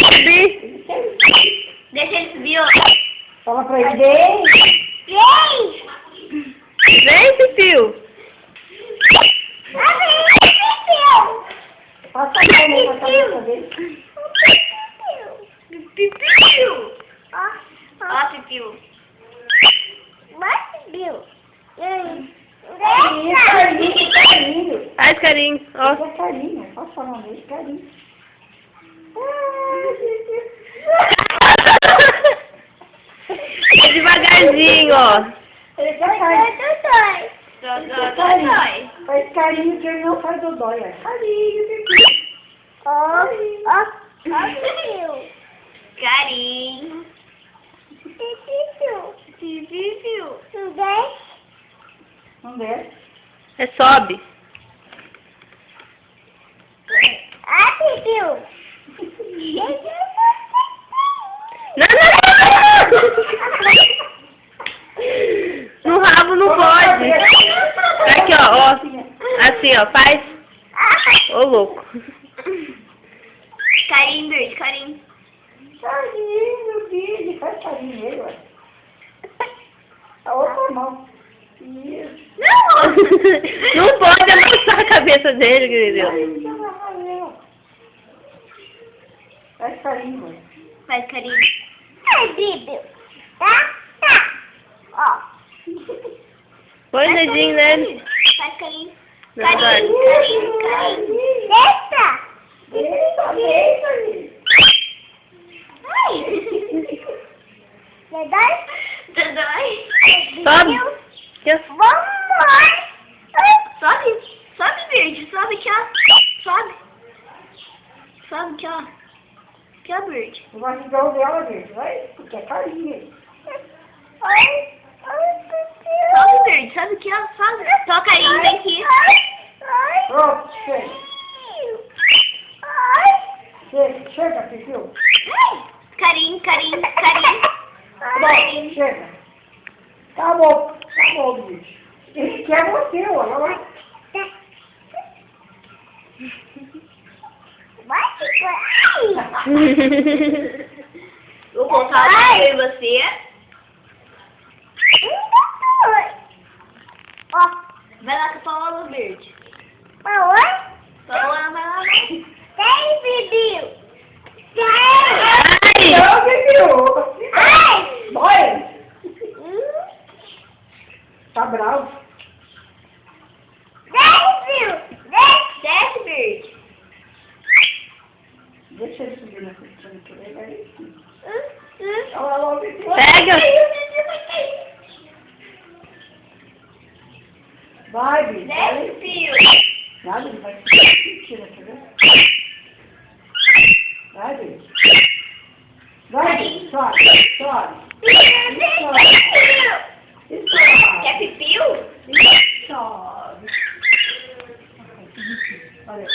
subir. Deixa ele subir, ó. Fala pra ele, vem. Vem! Vem, Pipiu. Passa a mão na cabeça dele. Pipiu! Ó, Pipiu. Carinho, carinho. Faz carinho. Ó. É carinho, posso falar dele? Carinho. É devagarzinho, ó. Ele quer carinho. Dói. Faz carinho que ele não faz o dói. É carinho, Pipi. Carinho. Pipiu. Não desce. É sobe. Não, não, não. No rabo não pode. Aqui, ó. Assim, ó. Faz. Ô, louco. Carinho, verde, carinho. Carinho, meu filho. Faz carinho nele, ué. A outra mão. Isso. Não! Não pode amassar a cabeça dele, querido. Aí, já vai fazer. Faz carinho, ué. Faz carinho. Põe o dedinho nele. Faz carinho. Não, Carinho, vai. carinho, carinho. Deita, deita, aí. Dói? Sobe. Aqui, ó. Sobe. Sobe, verde. Sobe aqui, ó. Sobe. Sobe aqui, ó. Aqui, ó, verde. Não vai ligar o dela, gente. Vai, porque é carinho. Sobe, verde. Sobe aqui, ó. Sobe. Toca aí, vem aqui. Pronto, chega. Chega, chega, Pipiu. Carinho, carinho, carinho. Pronto, chega. Acabou, bicho. Ele quer você, olha lá. Vou colocar o dedo em você. Vai lá com a Paola verde. Paola, vai lá, vai. Não, Pipiu. Dói. Tá bravo. Desce, verde. Deixa ele subir na costura que ele vai aqui. Olha lá, Pipiu. Pega. Vai, bicho. Desce, fio. Nada, ele vai tira, quer ver? Vai, bicho. Vai, bicho. Sobe, sobe. Quer pipiu? Sobe. Olha.